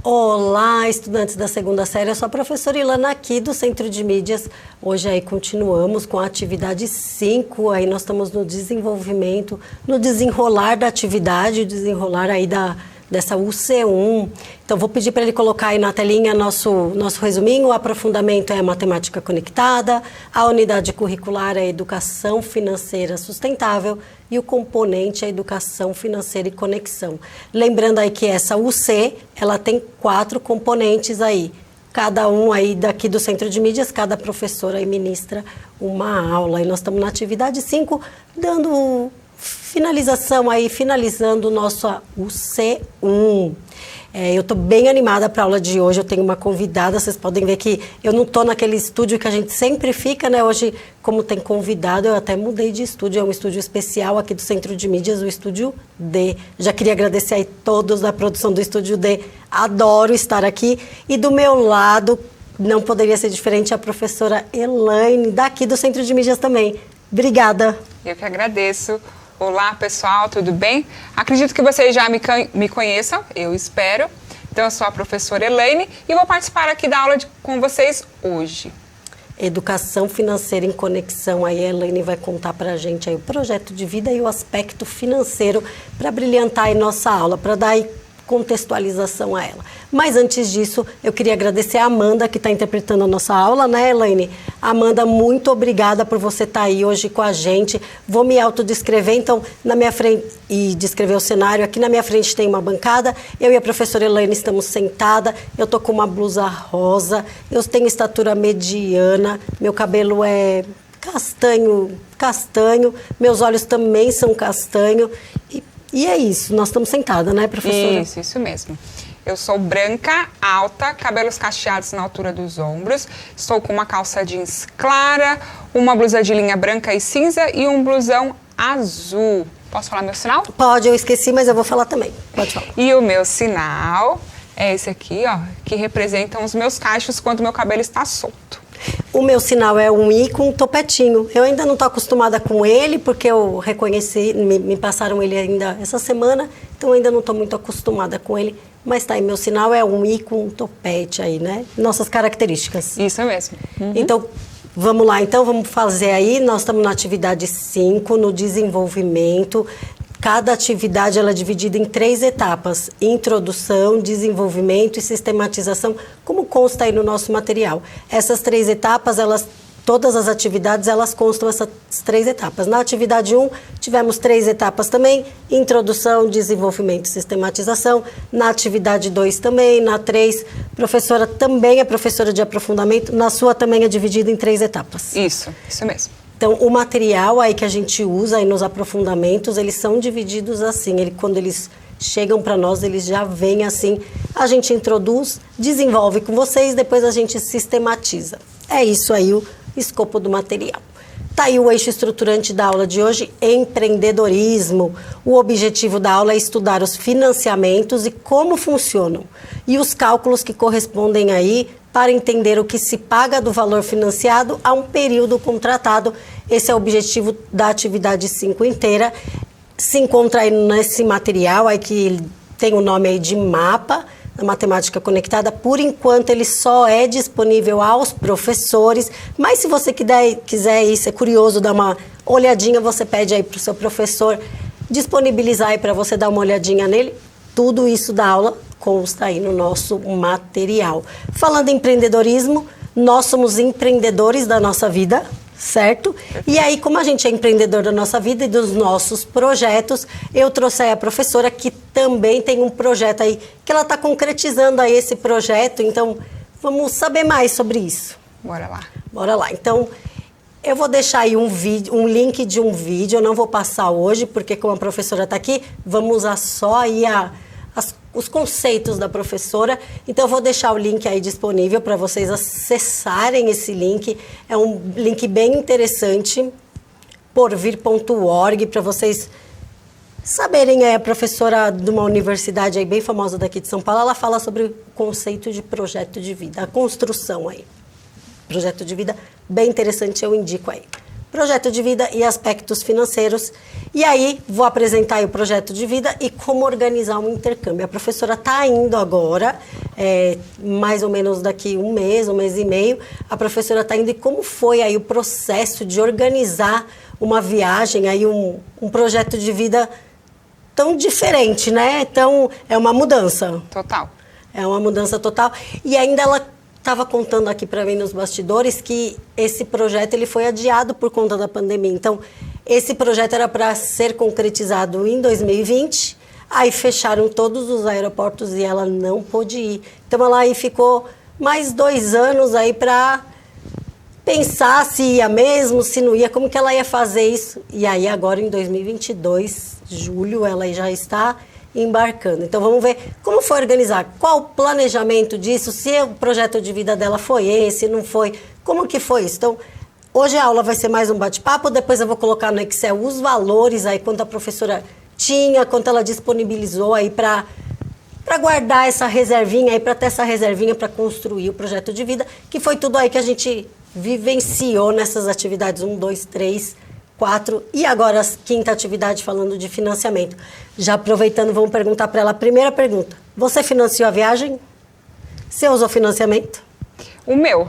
Olá, estudantes da segunda série, eu sou a professora Ilana aqui do Centro de Mídias. Hoje aí continuamos com a atividade 5, aí nós estamos no desenvolvimento, no desenrolar da atividade, o desenrolar aí dessa UC1. Então vou pedir para ele colocar aí na telinha nosso resuminho. O aprofundamento é a matemática conectada, a unidade curricular é a educação financeira sustentável e o componente é a educação financeira e conexão. Lembrando aí que essa UC, ela tem 4 componentes aí. Cada um aí daqui do Centro de Mídias, cada professora aí ministra uma aula. E nós estamos na atividade 5, dando finalização aí, finalizando o nosso UC1. Eu estou bem animada para a aula de hoje, eu tenho uma convidada, vocês podem ver que eu não estou naquele estúdio que a gente sempre fica, né? Hoje, como tem convidado, eu até mudei de estúdio, é um estúdio especial aqui do Centro de Mídias, o Estúdio D. Já queria agradecer aí todos da produção do Estúdio D, adoro estar aqui. E do meu lado, não poderia ser diferente, a professora Elaine, daqui do Centro de Mídias também. Obrigada. Eu que agradeço. Olá, pessoal, tudo bem? Acredito que vocês já me conheçam, eu espero. Então, eu sou a professora Elaine e vou participar aqui da aula com vocês hoje. Educação financeira em conexão, aí a Elaine vai contar para a gente aí o projeto de vida e o aspecto financeiro para brilhantar aí nossa aula, para dar aí contextualização a ela. Mas antes disso, eu queria agradecer a Amanda, que está interpretando a nossa aula, né, Elaine? Amanda, muito obrigada por você estar aí hoje com a gente. Vou me autodescrever, então, na minha frente, e descrever o cenário. Aqui na minha frente tem uma bancada, eu e a professora Elaine estamos sentada, eu tô com uma blusa rosa, eu tenho estatura mediana, meu cabelo é castanho, meus olhos também são castanho, e é isso, nós estamos sentadas, né, professora? Isso mesmo. Eu sou branca, alta, cabelos cacheados na altura dos ombros, estou com uma calça jeans clara, uma blusa de linha branca e cinza e um blusão azul. Posso falar meu sinal? Pode, eu esqueci, mas eu vou falar também. Pode falar. E o meu sinal é esse aqui, ó, que representam os meus cachos quando meu cabelo está solto. O meu sinal é um I com um topetinho. Eu ainda não estou acostumada com ele, porque eu reconheci, me passaram ele ainda essa semana, então eu ainda não estou muito acostumada com ele. Mas tá aí, meu sinal é um I com um topete aí, né? Nossas características. Isso mesmo. Então, vamos lá. Então, vamos fazer aí. Nós estamos na atividade 5, no desenvolvimento. Cada atividade ela é dividida em 3 etapas: introdução, desenvolvimento e sistematização, como consta aí no nosso material. Essas 3 etapas, todas as atividades, elas constam essas 3 etapas. Na atividade 1, tivemos 3 etapas também: introdução, desenvolvimento e sistematização. Na atividade 2 também, na 3, professora também é professora de aprofundamento, na sua também é dividida em 3 etapas. Isso mesmo. Então, o material aí que a gente usa aí nos aprofundamentos, eles são divididos assim. Quando eles chegam para nós, eles já vêm assim. A gente introduz, desenvolve com vocês, depois a gente sistematiza. É isso aí o escopo do material. Tá aí o eixo estruturante da aula de hoje, empreendedorismo. O objetivo da aula é estudar os financiamentos e como funcionam. E os cálculos que correspondem aí para entender o que se paga do valor financiado a um período contratado. Esse é o objetivo da atividade 5 inteira. Se encontra aí nesse material, aí que tem o nome aí de mapa da matemática conectada. Por enquanto, ele só é disponível aos professores, mas se você quiser ir, ser curioso, dar uma olhadinha, você pede aí para o seu professor disponibilizar aí para você dar uma olhadinha nele. Tudo isso da aula consta aí no nosso material. Falando em empreendedorismo, nós somos empreendedores da nossa vida, certo? E aí, como a gente é empreendedor da nossa vida e dos nossos projetos, eu trouxe aí a professora que também tem um projeto aí, que ela está concretizando aí esse projeto, então vamos saber mais sobre isso. Bora lá. Bora lá. Então, eu vou deixar aí um link de um vídeo, eu não vou passar hoje, porque como a professora está aqui, vamos usar só aí os conceitos da professora. Então, eu vou deixar o link aí disponível para vocês acessarem esse link. É um link bem interessante, porvir.org, para vocês saberem. É a professora de uma universidade aí bem famosa daqui de São Paulo, ela fala sobre o conceito de projeto de vida, a construção aí. Projeto de vida bem interessante, eu indico aí. Projeto de vida e aspectos financeiros. E aí, vou apresentar aí o projeto de vida e como organizar um intercâmbio. A professora está indo agora mais ou menos daqui um mês e meio, a professora está indo. E como foi aí o processo de organizar uma viagem, aí um projeto de vida tão diferente, né? Então, é uma mudança. Total. É uma mudança total. E ainda ela estava contando aqui para mim nos bastidores que esse projeto ele foi adiado por conta da pandemia. Então, esse projeto era para ser concretizado em 2020, aí fecharam todos os aeroportos e ela não pôde ir. Então, ela aí ficou mais 2 anos aí para pensar se ia mesmo, se não ia, como que ela ia fazer isso. E aí, agora em 2022, julho, ela já está embarcando. Então, vamos ver como foi organizar, qual o planejamento disso, se o projeto de vida dela foi esse, não foi, como que foi isso. Então, hoje a aula vai ser mais um bate-papo, depois eu vou colocar no Excel os valores aí, quanto a professora tinha, quanto ela disponibilizou aí para guardar essa reservinha aí, para ter essa reservinha para construir o projeto de vida, que foi tudo aí que a gente vivenciou nessas atividades 1, 2, 3, 4 e agora a quinta atividade falando de financiamento. Já aproveitando, vamos perguntar para ela a primeira pergunta. Você financiou a viagem? Você usou financiamento? O meu.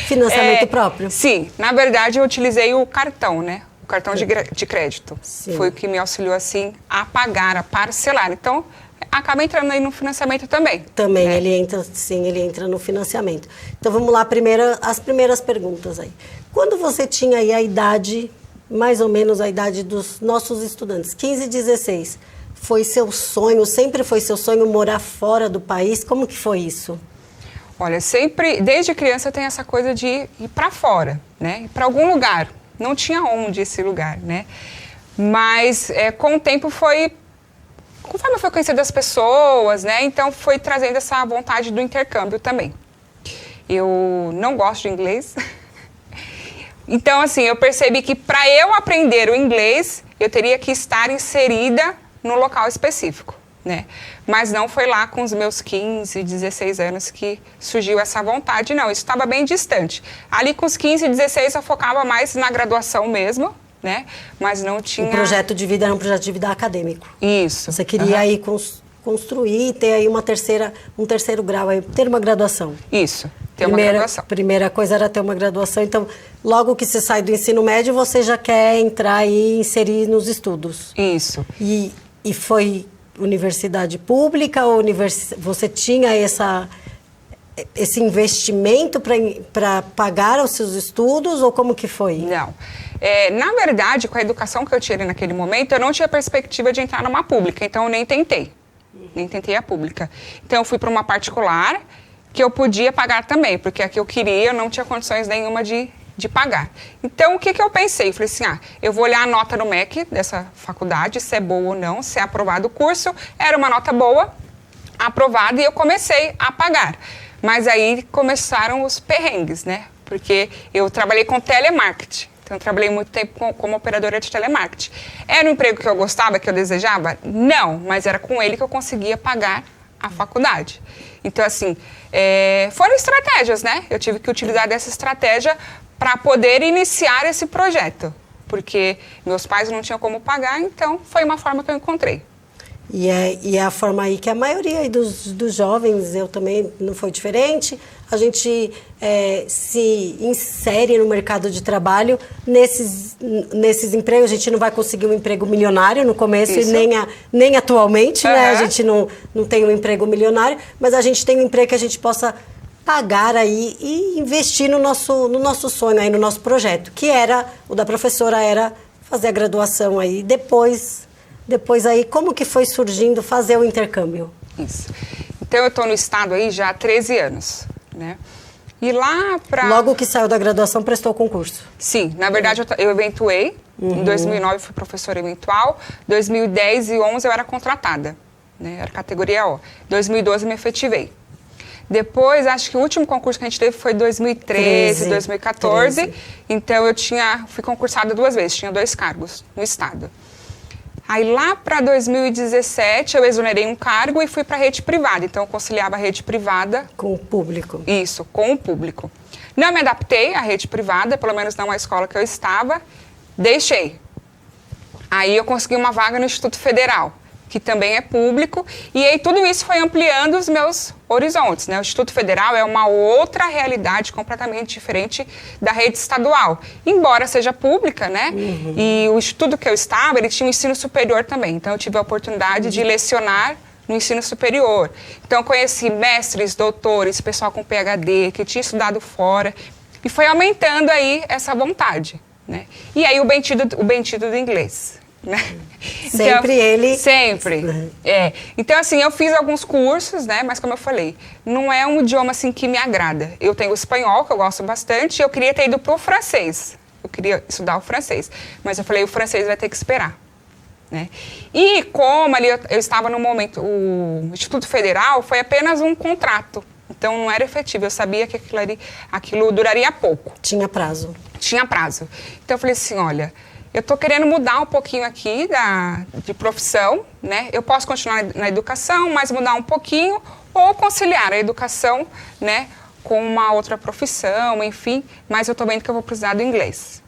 Financiamento próprio? Sim, na verdade eu utilizei o cartão, né? O cartão de crédito. Sim. Foi o que me auxiliou assim a pagar, a parcelar. Então, acaba entrando aí no financiamento também. Também, né? ele entra no financiamento. Então, vamos lá, as primeiras perguntas aí. Quando você tinha aí a idade, mais ou menos a idade dos nossos estudantes, 15, 16, foi seu sonho, sempre foi seu sonho morar fora do país? Como que foi isso? Olha, sempre, desde criança eu tenho essa coisa de ir para fora, né? Ir para algum lugar. Não tinha onde esse lugar, né? Mas com o tempo conforme eu fui conhecendo as pessoas, né? Então foi trazendo essa vontade do intercâmbio também. Eu não gosto de inglês. Então, assim, eu percebi que para eu aprender o inglês, eu teria que estar inserida no local específico, né? Mas não foi lá com os meus 15, 16 anos que surgiu essa vontade, não. Isso estava bem distante. Ali com os 15, 16 eu focava mais na graduação mesmo, né? Mas não tinha... O projeto de vida era um projeto de vida acadêmico. Isso. Você queria aí construir, ter aí um terceiro grau, aí, ter uma graduação. Isso, ter uma graduação. Primeira coisa era ter uma graduação. Então, logo que você sai do ensino médio, você já quer entrar e inserir nos estudos. Isso. E foi universidade pública ou você tinha esse investimento para pagar os seus estudos ou como que foi? Não. Na verdade, com a educação que eu tirei naquele momento, eu não tinha perspectiva de entrar numa pública, então eu nem tentei. Nem tentei a pública. Então eu fui para uma particular que eu podia pagar também, porque a que eu queria eu não tinha condições nenhuma de pagar. Então o que eu pensei? Eu falei assim, eu vou olhar a nota no MEC dessa faculdade, se é boa ou não, se é aprovado o curso. Era uma nota boa, aprovada, e eu comecei a pagar. Mas aí começaram os perrengues, né? Porque eu trabalhei com telemarketing. Então, eu trabalhei muito tempo como operadora de telemarketing. Era um emprego que eu gostava, que eu desejava? Não, mas era com ele que eu conseguia pagar a faculdade. Então, assim, foram estratégias, né? Eu tive que utilizar dessa estratégia para poder iniciar esse projeto. Porque meus pais não tinham como pagar, então foi uma forma que eu encontrei. E é a forma aí que a maioria aí dos jovens, eu também não foi diferente, a gente se insere no mercado de trabalho nesses empregos. A gente não vai conseguir um emprego milionário no começo. Isso. E nem atualmente, né? A gente não tem um emprego milionário, mas a gente tem um emprego que a gente possa pagar aí e investir no nosso sonho, aí, no nosso projeto, que era, o da professora era fazer a graduação aí, depois aí, como que foi surgindo fazer o intercâmbio? Isso. Então, eu estou no estado aí já há 13 anos, né? E lá para... Logo que saiu da graduação, prestou concurso? Sim. Na verdade, eu eventuei. Em 2009, fui professora eventual. 2010 e 2011, eu era contratada, né? Era categoria O. 2012, me efetivei. Depois, acho que o último concurso que a gente teve foi 2013, 2014. Então, fui concursada 2 vezes. Tinha 2 cargos no estado. Aí lá para 2017 eu exonerei um cargo e fui para a rede privada. Então eu conciliava a rede privada... Com o público. Isso, com o público. Não me adaptei à rede privada, pelo menos não à escola que eu estava. Deixei. Aí eu consegui uma vaga no Instituto Federal. que também é público, e aí tudo isso foi ampliando os meus horizontes, né? O Instituto Federal é uma outra realidade completamente diferente da rede estadual, embora seja pública, né? E o instituto que eu estava, ele tinha um ensino superior também, então eu tive a oportunidade de lecionar no ensino superior. Então eu conheci mestres, doutores, pessoal com PhD, que tinha estudado fora, e foi aumentando aí essa vontade, né? E aí o bendito do inglês, né? Sempre ele... Sempre. Então, assim, eu fiz alguns cursos, né? Mas, como eu falei, não é um idioma, assim, que me agrada. Eu tenho o espanhol, que eu gosto bastante, e eu queria ter ido para o francês. Eu queria estudar o francês. Mas eu falei, o francês vai ter que esperar, né? E como ali eu estava no momento... O Instituto Federal foi apenas um contrato. Então, não era efetivo. Eu sabia que aquilo duraria pouco. Tinha prazo. Tinha prazo. Então, eu falei assim, olha... Eu estou querendo mudar um pouquinho aqui de profissão, né? Eu posso continuar na educação, mas mudar um pouquinho, ou conciliar a educação, né, com uma outra profissão, enfim. Mas eu estou vendo que eu vou precisar do inglês.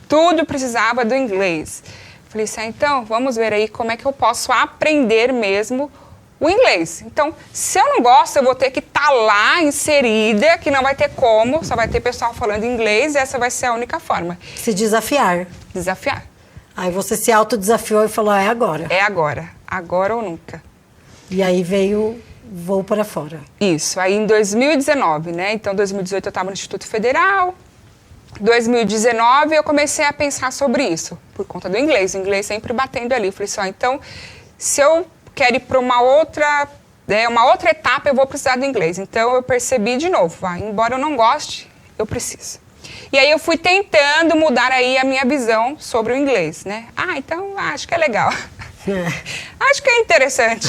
Tudo precisava do inglês. Falei assim, então, vamos ver aí como é que eu posso aprender mesmo o inglês. Então, se eu não gosto, eu vou ter que estar lá inserida, que não vai ter como, só vai ter pessoal falando inglês, e essa vai ser a única forma. Se desafiar. Desafiar. Aí você se autodesafiou e falou, é agora. É agora ou nunca. E aí veio Voo para Fora. Isso, aí em 2019, né? Então, 2018 eu estava no Instituto Federal, 2019 eu comecei a pensar sobre isso, por conta do inglês, o inglês sempre batendo ali. Eu falei assim, então, se eu quero ir para uma outra etapa, eu vou precisar do inglês. Então, eu percebi de novo, embora eu não goste, eu preciso. E aí, eu fui tentando mudar aí a minha visão sobre o inglês, né? Então, acho que é legal. Acho que é interessante.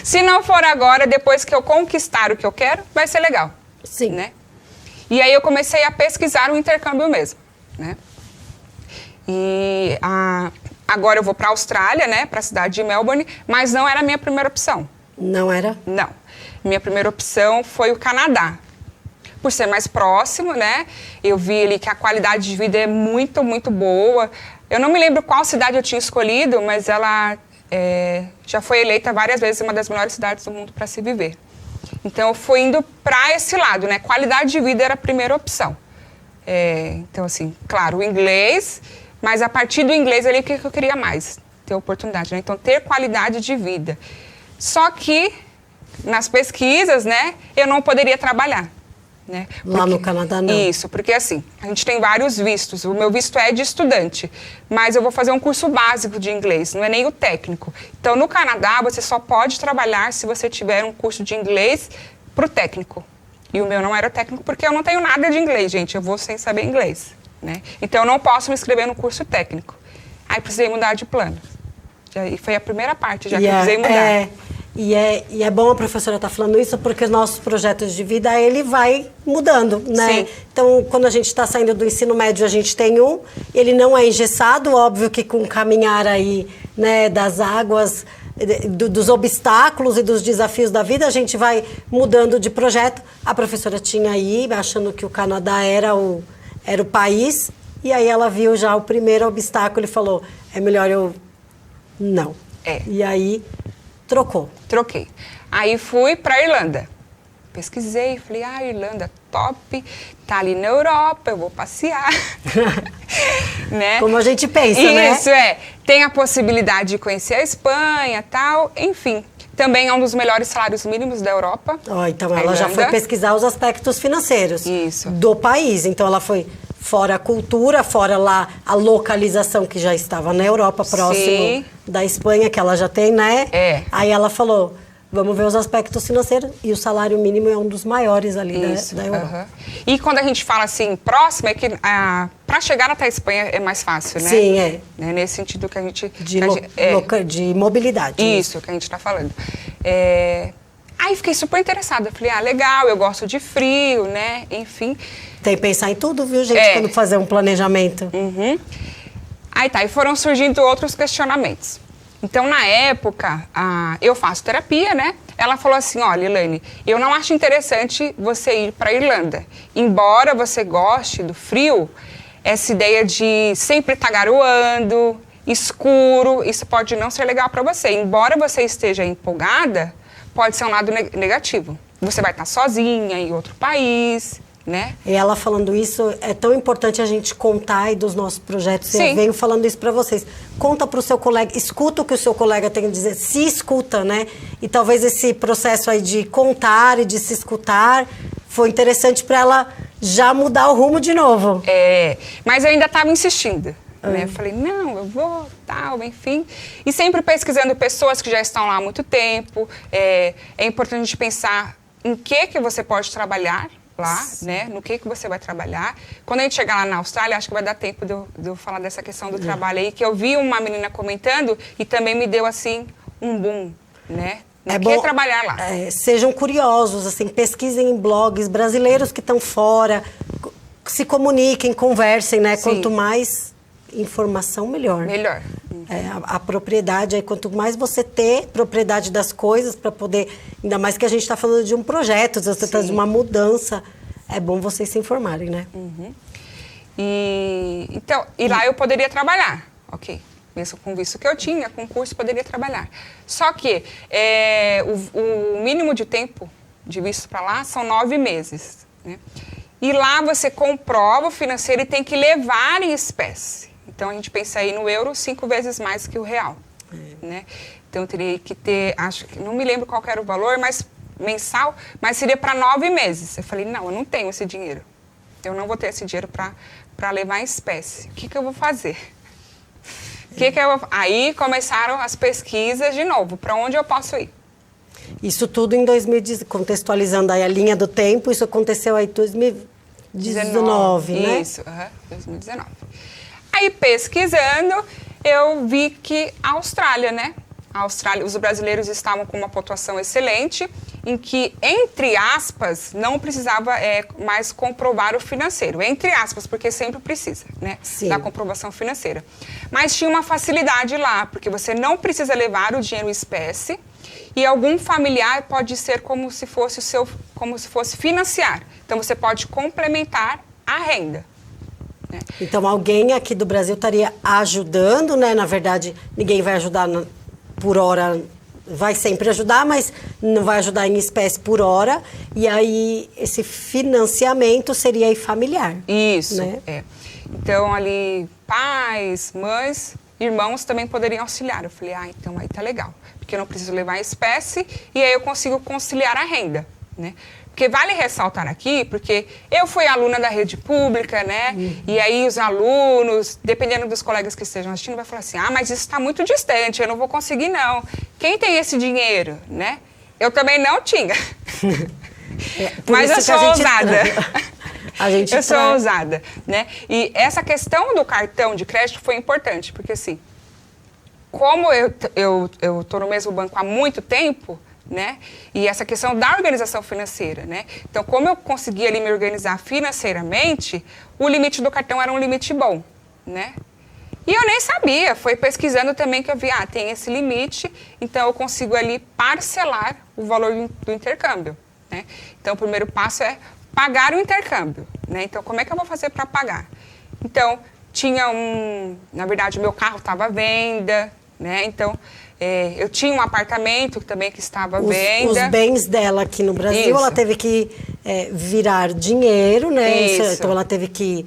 Se não for agora, depois que eu conquistar o que eu quero, vai ser legal. Sim. Né? E aí, eu comecei a pesquisar o intercâmbio mesmo, né? E agora eu vou para a Austrália, né, para a cidade de Melbourne, mas não era a minha primeira opção. Não era? Não. Minha primeira opção foi o Canadá. Por ser mais próximo, né, eu vi ali que a qualidade de vida é muito, muito boa. Eu não me lembro qual cidade eu tinha escolhido, mas ela já foi eleita várias vezes uma das melhores cidades do mundo para se viver. Então, eu fui indo para esse lado, né, qualidade de vida era a primeira opção. Então, assim, claro, o inglês... Mas a partir do inglês ali, o que eu queria mais? Ter oportunidade, né? Então, ter qualidade de vida. Só que, nas pesquisas, né, eu não poderia trabalhar. Né? Lá no Canadá, não? Isso, porque assim, a gente tem vários vistos. O meu visto é de estudante, mas eu vou fazer um curso básico de inglês, não é nem o técnico. Então, no Canadá, você só pode trabalhar se você tiver um curso de inglês para o técnico. E o meu não era técnico porque eu não tenho nada de inglês, gente. Eu vou sem saber inglês. Né? Então, eu não posso me inscrever no curso técnico. Aí, precisei mudar de plano. E foi a primeira parte, já que eu precisei mudar. E é bom a professora estar falando isso, porque os nossos projetos de vida, ele vai mudando, né? Sim. Então, quando a gente está saindo do ensino médio, a gente tem ele não é engessado, óbvio que com o caminhar aí, né, das águas, dos obstáculos e dos desafios da vida, a gente vai mudando de projeto. A professora tinha aí, achando que o Canadá era o país, e aí ela viu já o primeiro obstáculo e falou, é melhor eu... Não. E aí, trocou. Troquei. Aí fui para Irlanda. Pesquisei, falei, Irlanda, top, tá ali na Europa, eu vou passear. Né? Como a gente pensa, né? Isso, tem a possibilidade de conhecer a Espanha, tal, enfim. Também é um dos melhores salários mínimos da Europa. Então ela já foi pesquisar os aspectos financeiros do país. Então ela foi fora a cultura, fora lá a localização que já estava na Europa, próximo da Espanha, que ela já tem, né? Aí ela falou, vamos ver os aspectos financeiros, e o salário mínimo é um dos maiores ali da Europa. E quando a gente fala assim, próximo, é que para chegar até a Espanha é mais fácil, né? Sim, Né? Nesse sentido que a gente... De mobilidade. Isso, que a gente está falando. Aí fiquei super interessada. Falei, legal, eu gosto de frio, né? Enfim. Tem que pensar em tudo, viu, gente, quando fazer um planejamento. Aí e foram surgindo outros questionamentos. Então, na época, eu faço terapia, né? Ela falou assim, olha, Elaine, eu não acho interessante você ir para a Irlanda. Embora você goste do frio, essa ideia de sempre estar garoando, escuro, isso pode não ser legal para você. Embora você esteja empolgada, pode ser um lado negativo. Você vai estar sozinha em outro país, né? E ela falando isso, é tão importante a gente contar aí dos nossos projetos. Sim. Eu venho falando isso para vocês. Conta para o seu colega, escuta o que o seu colega tem a dizer, se escuta, né? E talvez esse processo aí de contar e de se escutar foi interessante para ela já mudar o rumo de novo. Mas eu ainda estava insistindo. Né? Eu falei, não, eu vou, tal, enfim. E sempre pesquisando pessoas que já estão lá há muito tempo. É importante a gente pensar em que você pode trabalhar lá, né? No que você vai trabalhar. Quando a gente chegar lá na Austrália, acho que vai dar tempo de eu falar dessa questão do trabalho aí, que eu vi uma menina comentando e também me deu, assim, um boom, né? É bom trabalhar lá. Sejam curiosos, assim, pesquisem em blogs brasileiros que estão fora, se comuniquem, conversem, né? Sim. Quanto mais informação, melhor. Melhor. A propriedade, aí, quanto mais você ter propriedade das coisas para poder... Ainda mais que a gente está falando de um projeto, se você está de uma mudança, é bom vocês se informarem, né? E lá eu poderia trabalhar, ok. Mesmo com o visto que eu tinha, com o curso, poderia trabalhar. Só que o mínimo de tempo de visto para lá são 9 meses. Né? E lá você comprova o financeiro e tem que levar em espécie. Então, a gente pensa aí no euro 5 vezes mais que o real. Né? Então, eu teria que ter, acho que, não me lembro qual era o valor, mas mensal, mas seria para 9 meses. Eu falei, não, eu não tenho esse dinheiro. Eu não vou ter esse dinheiro para levar em espécie. O que eu vou fazer? Aí começaram as pesquisas de novo. Para onde eu posso ir? Isso tudo em 2019, contextualizando aí a linha do tempo, isso aconteceu aí em 2019, né? Isso, 2019. Aí, pesquisando, eu vi que a Austrália, né? A Austrália, os brasileiros estavam com uma pontuação excelente, em que, entre aspas, não precisava mais comprovar o financeiro. Entre aspas, porque sempre precisa, né? Sim. Da comprovação financeira. Mas tinha uma facilidade lá, porque você não precisa levar o dinheiro em espécie, e algum familiar pode ser como se fosse financiar. Então, você pode complementar a renda. Né? Então, alguém aqui do Brasil estaria ajudando, né? Na verdade, ninguém vai ajudar por hora, vai sempre ajudar, mas não vai ajudar em espécie por hora. E aí, esse financiamento seria aí familiar. Isso, né? Então, ali, pais, mães, irmãos também poderiam auxiliar. Eu falei, então aí tá legal. Porque eu não preciso levar em espécie e aí eu consigo conciliar a renda, né? Porque vale ressaltar aqui, porque eu fui aluna da rede pública, né? E aí os alunos, dependendo dos colegas que estejam assistindo, vai falar assim, mas isso está muito distante, eu não vou conseguir não. Quem tem esse dinheiro, né? Eu também não tinha. Mas eu sou ousada. Eu sou ousada, né? E essa questão do cartão de crédito foi importante, porque assim, como eu tô no mesmo banco há muito tempo, né? E essa questão da organização financeira, né? Então, como eu consegui ali me organizar financeiramente, o limite do cartão era um limite bom, né? E eu nem sabia, foi pesquisando também que eu vi, tem esse limite, então eu consigo ali parcelar o valor do intercâmbio, né? Então, o primeiro passo é pagar o intercâmbio, né? Então, como é que eu vou fazer para pagar? Então, tinha na verdade, o meu carro estava à venda, né? Então, eu tinha um apartamento também que estava à venda. Os bens dela aqui no Brasil, Isso. ela teve que virar dinheiro, né? Isso. Então, ela teve que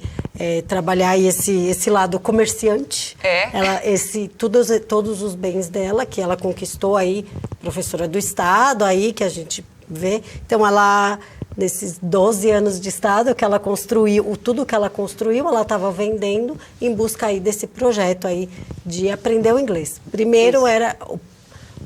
trabalhar aí esse lado comerciante. Todos os bens dela, que ela conquistou aí, professora do Estado, aí que a gente vê. Então, ela... Nesses 12 anos de Estado que ela construiu, tudo que ela construiu, ela estava vendendo em busca aí desse projeto aí de aprender o inglês. Primeiro era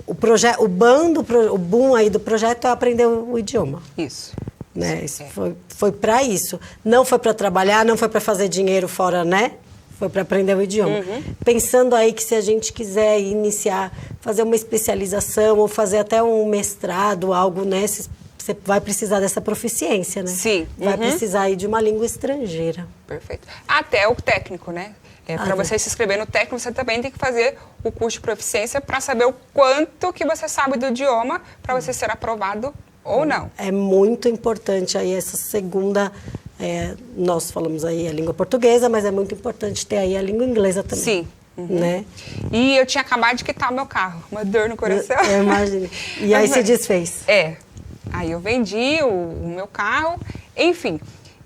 o boom aí do projeto é aprender o idioma. Isso. Né? Isso foi para isso. Não foi para trabalhar, não foi para fazer dinheiro fora, né? Foi para aprender o idioma. Pensando aí que se a gente quiser iniciar, fazer uma especialização ou fazer até um mestrado, algo, né? Você vai precisar dessa proficiência, né? Sim. Vai precisar aí de uma língua estrangeira. Perfeito. Até o técnico, né? Para você se inscrever no técnico, você também tem que fazer o curso de proficiência para saber o quanto que você sabe do idioma para você ser aprovado ou não. É muito importante aí essa segunda... nós falamos aí a língua portuguesa, mas é muito importante ter aí a língua inglesa também. Sim. né? E eu tinha acabado de quitar o meu carro, uma dor no coração. Eu imagino. E aí se desfez. Aí eu vendi o meu carro, enfim.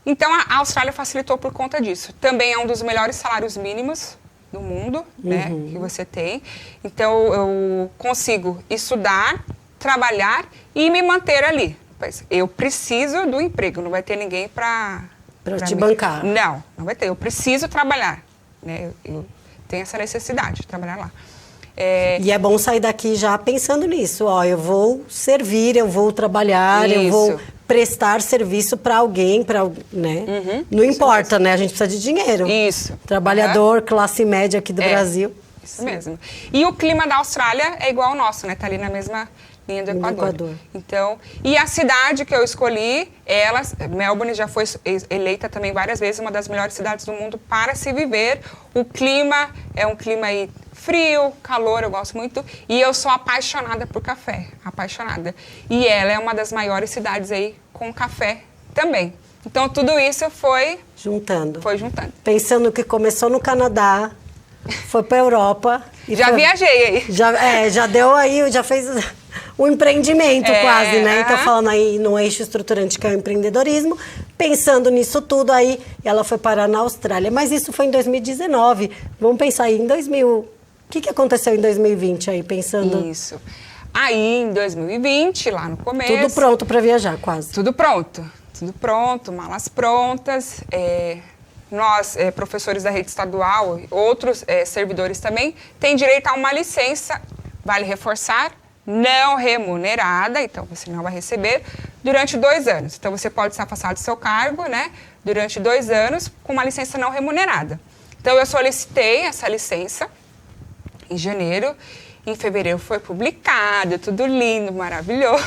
Então a Austrália facilitou por conta disso. Também é um dos melhores salários mínimos do mundo, né, que você tem. Então eu consigo estudar, trabalhar e me manter ali. Eu preciso do emprego, não vai ter ninguém para te bancar. Não vai ter. Eu preciso trabalhar, né? Eu tenho essa necessidade de trabalhar lá. E é bom sair daqui já pensando nisso. Ó, eu vou servir, eu vou trabalhar, eu vou prestar serviço para alguém, né? Não importa, né? A gente precisa de dinheiro. Isso. Trabalhador, classe média aqui do Brasil. Isso mesmo. E o clima da Austrália é igual ao nosso, né? Tá ali na mesma linha do Equador. Então, e a cidade que eu escolhi, Melbourne já foi eleita também várias vezes uma das melhores cidades do mundo para se viver. O clima é um clima aí frio, calor, eu gosto muito. E eu sou apaixonada por café, apaixonada. E ela é uma das maiores cidades aí com café também. Então, tudo isso foi juntando. Pensando que começou no Canadá, foi para a Europa. Já viajei aí. Já deu aí, já fez um empreendimento quase, né? Então, falando aí no eixo estruturante que é o empreendedorismo, pensando nisso tudo aí, ela foi parar na Austrália. Mas isso foi em 2019. Vamos pensar aí em 2000... O que aconteceu em 2020 aí, pensando... Isso. Aí, em 2020, lá no começo... Tudo pronto para viajar, quase. Tudo pronto, malas prontas. Nós, professores da rede estadual, outros servidores também, têm direito a uma licença, vale reforçar, não remunerada, então você não vai receber, durante 2 anos. Então, você pode se afastar do seu cargo, né, durante 2 anos, com uma licença não remunerada. Então, eu solicitei essa licença em janeiro, em fevereiro foi publicado, tudo lindo, maravilhoso.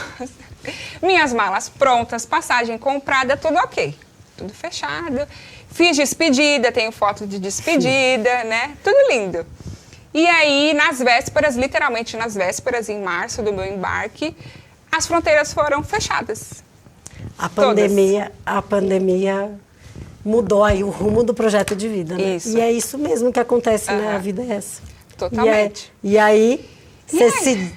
Minhas malas prontas, passagem comprada, tudo ok, tudo fechado. Fiz despedida, tenho foto de despedida, né? Tudo lindo. E aí, nas vésperas, literalmente nas vésperas, em março do meu embarque, as fronteiras foram fechadas. A pandemia mudou aí o rumo do projeto de vida, né? Isso. E é isso mesmo que acontece, né? A vida é essa. Totalmente. E aí, você se...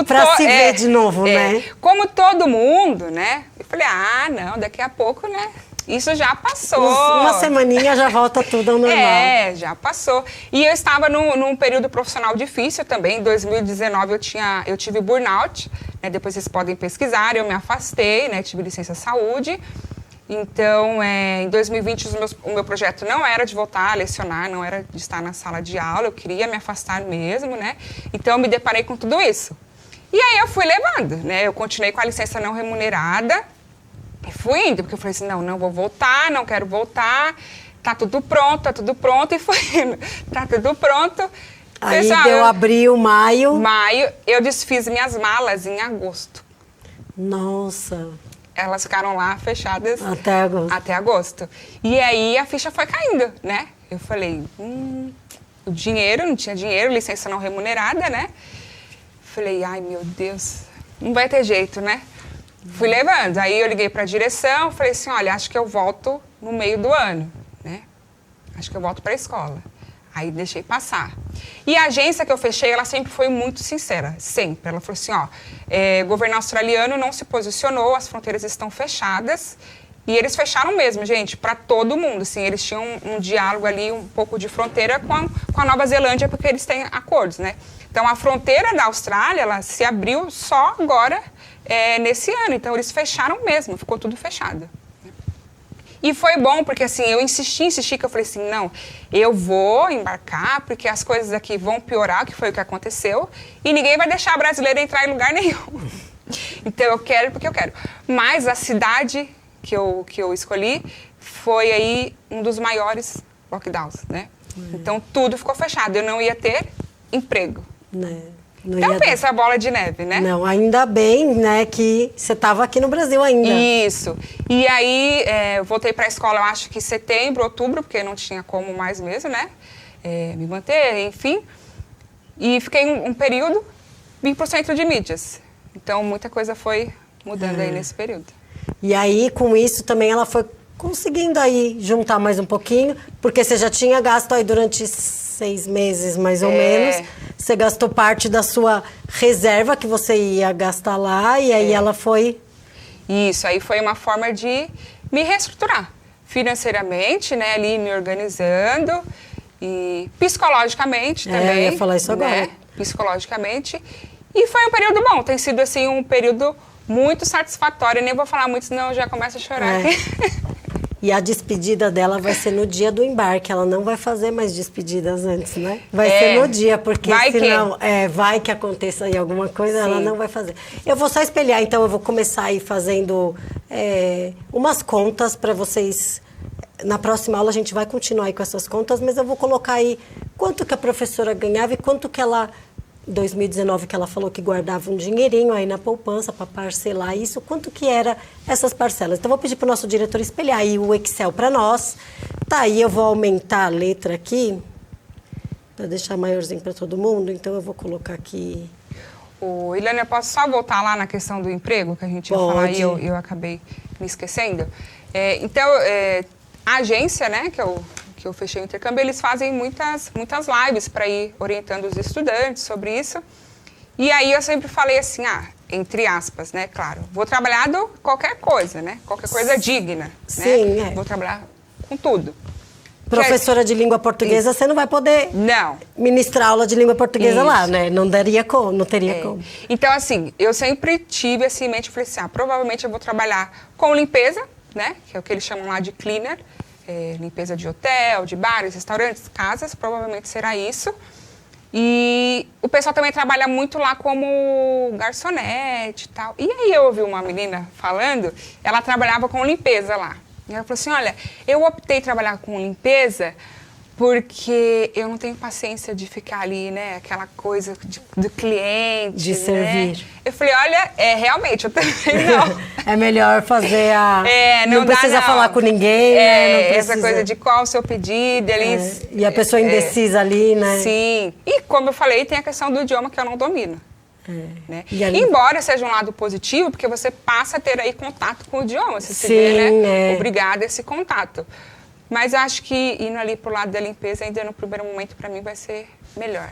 Para se ver de novo, né? Como todo mundo, né? Eu falei, não, daqui a pouco, né? Isso já passou. Uma semaninha já volta tudo ao normal. Já passou. E eu estava num período profissional difícil também. Em 2019 eu tive burnout, né? Depois vocês podem pesquisar. Eu me afastei, né? Tive licença saúde. Então, em 2020 o meu projeto não era de voltar a lecionar, não era de estar na sala de aula. Eu queria me afastar mesmo, né? Então, eu me deparei com tudo isso. E aí eu fui levando, né? Eu continuei com a licença não remunerada. E fui indo, porque eu falei assim, não vou voltar, não quero voltar, tá tudo pronto, e fui indo. Tá tudo pronto. Aí pessoal, deu abril, maio. Eu desfiz minhas malas em agosto. Nossa. Elas ficaram lá fechadas até agosto. E aí a ficha foi caindo, né? Eu falei, o dinheiro, não tinha dinheiro, licença não remunerada, né? Falei, ai meu Deus, não vai ter jeito, né? Fui levando. Aí eu liguei para a direção, falei assim, olha, acho que eu volto no meio do ano, né? Acho que eu volto para a escola. Aí deixei passar. E a agência que eu fechei, ela sempre foi muito sincera, sempre. Ela falou assim, o governo australiano não se posicionou, as fronteiras estão fechadas. E eles fecharam mesmo, gente, para todo mundo. Assim, eles tinham um diálogo ali, um pouco de fronteira com a Nova Zelândia, porque eles têm acordos, né? Então, a fronteira da Austrália, ela se abriu só agora, nesse ano. Então, eles fecharam mesmo, ficou tudo fechado. E foi bom, porque assim, eu insisti, que eu falei assim, não, eu vou embarcar, porque as coisas aqui vão piorar, que foi o que aconteceu, e ninguém vai deixar a brasileira entrar em lugar nenhum. Então, eu quero porque eu quero. Mas a cidade que eu escolhi foi aí um dos maiores lockdowns, né? Então, tudo ficou fechado, eu não ia ter emprego. Então pensa, a bola de neve, né? Não, ainda bem, né, que você estava aqui no Brasil ainda. Isso. E aí, eu voltei para a escola, eu acho que setembro, outubro, porque não tinha como mais mesmo, né? Me manter, enfim. E fiquei um período, vim para o centro de mídias. Então, muita coisa foi mudando aí nesse período. E aí, com isso, também ela foi conseguindo aí juntar mais um pouquinho, porque você já tinha gasto aí durante 6 meses, mais ou menos. Você gastou parte da sua reserva que você ia gastar lá e aí ela foi... Isso, aí foi uma forma de me reestruturar financeiramente, né, ali me organizando e psicologicamente também. Eu ia falar isso agora. Né, psicologicamente. E foi um período bom, tem sido assim um período muito satisfatório. Eu nem vou falar muito, senão eu já começo a chorar aqui. E a despedida dela vai ser no dia do embarque. Ela não vai fazer mais despedidas antes, né? Vai ser no dia, porque senão vai que aconteça aí alguma coisa, ela não vai fazer. Eu vou só espelhar, então eu vou começar aí fazendo umas contas para vocês. Na próxima aula a gente vai continuar aí com essas contas, mas eu vou colocar aí quanto que a professora ganhava e quanto que ela... 2019 que ela falou que guardava um dinheirinho aí na poupança para parcelar isso, quanto que era essas parcelas. Então, vou pedir para o nosso diretor espelhar aí o Excel para nós. Tá, aí eu vou aumentar a letra aqui, para deixar maiorzinho para todo mundo. Então, eu vou colocar aqui... Ilana, eu posso só voltar lá na questão do emprego, que a gente ia falar e eu acabei me esquecendo? Então, a agência, né, que eu fechei o intercâmbio, eles fazem muitas lives para ir orientando os estudantes sobre isso. E aí eu sempre falei assim, entre aspas, né, claro, vou trabalhar qualquer coisa, né, qualquer coisa digna, Sim, né? Vou trabalhar com tudo. Professora de língua portuguesa, você não vai poder ministrar aula de língua portuguesa lá, né? Não teria como. Então, assim, eu sempre tive assim em mente, falei assim, provavelmente eu vou trabalhar com limpeza, né, que é o que eles chamam lá de cleaner, limpeza de hotel, de bares, restaurantes, casas, provavelmente será isso. E o pessoal também trabalha muito lá como garçonete e tal. E aí eu ouvi uma menina falando, ela trabalhava com limpeza lá. E ela falou assim, olha, eu optei trabalhar com limpeza porque eu não tenho paciência de ficar ali, né, aquela coisa do cliente, de servir. Eu falei, olha, realmente, eu também não. É melhor fazer não precisa falar com ninguém, né? Não precisa... Essa coisa de qual o seu pedido, eles... E a pessoa indecisa ali, né? Sim. E como eu falei, tem a questão do idioma que eu não domino. Né? Ali... Embora seja um lado positivo, porque você passa a ter aí contato com o idioma, você se vê, né, obrigada a esse contato. Mas acho que indo ali pro lado da limpeza, ainda no primeiro momento, para mim, vai ser melhor.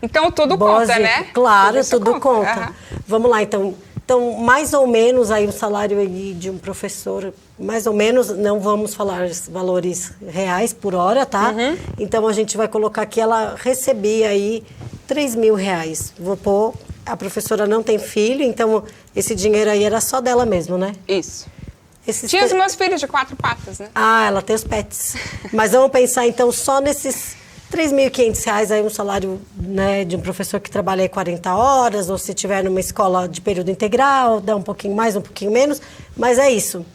Então, tudo conta, né? Claro, tudo conta. Vamos lá, então. Então, mais ou menos aí o salário aí de um professor, mais ou menos, não vamos falar valores reais por hora, tá? Então, a gente vai colocar que ela recebia aí R$3.000. Vou pôr, a professora não tem filho, então esse dinheiro aí era só dela mesmo, né? Isso. Tinha os meus filhos de 4 patas, né? Ela tem os pets. Mas vamos pensar, então, só nesses R$3.500 aí, um salário, né, de um professor que trabalha aí 40 horas, ou se tiver numa escola de período integral, dá um pouquinho mais, um pouquinho menos, mas é isso.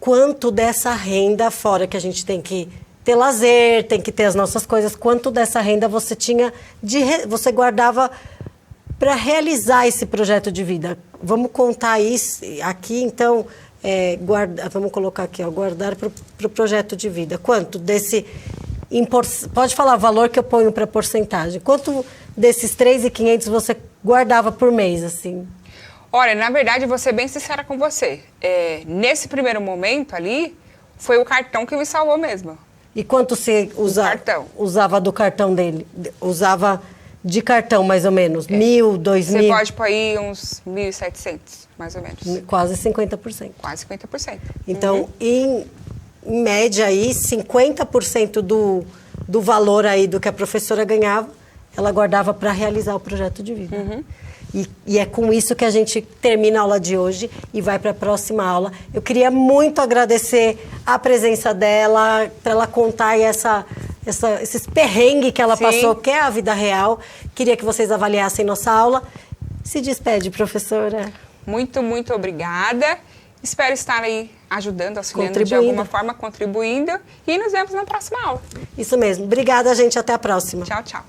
Quanto dessa renda, fora que a gente tem que ter lazer, tem que ter as nossas coisas, quanto dessa renda você tinha, você guardava para realizar esse projeto de vida? Vamos contar isso aqui, então... vamos colocar aqui, guardar para o projeto de vida. Quanto desse... Pode falar o valor que eu ponho para porcentagem. Quanto desses 3.500 você guardava por mês, assim? Olha, na verdade, vou ser bem sincera com você. Nesse primeiro momento ali, foi o cartão que me salvou mesmo. E quanto você usava do cartão dele? Usava de cartão, mais ou menos? 1.000, 2.000? Você pode pôr aí uns 1.700, mais ou menos. Quase 50%. Quase 50%. Então, em média aí, 50% do valor aí do que a professora ganhava, ela guardava para realizar o projeto de vida. E é com isso que a gente termina a aula de hoje e vai para a próxima aula. Eu queria muito agradecer a presença dela, para ela contar aí esses perrengues que ela passou, que é a vida real. Queria que vocês avaliassem nossa aula. Se despede, professora. Muito, muito obrigada. Espero estar aí ajudando, auxiliando de alguma forma, contribuindo. E nos vemos na próxima aula. Isso mesmo. Obrigada, gente. Até a próxima. Tchau, tchau.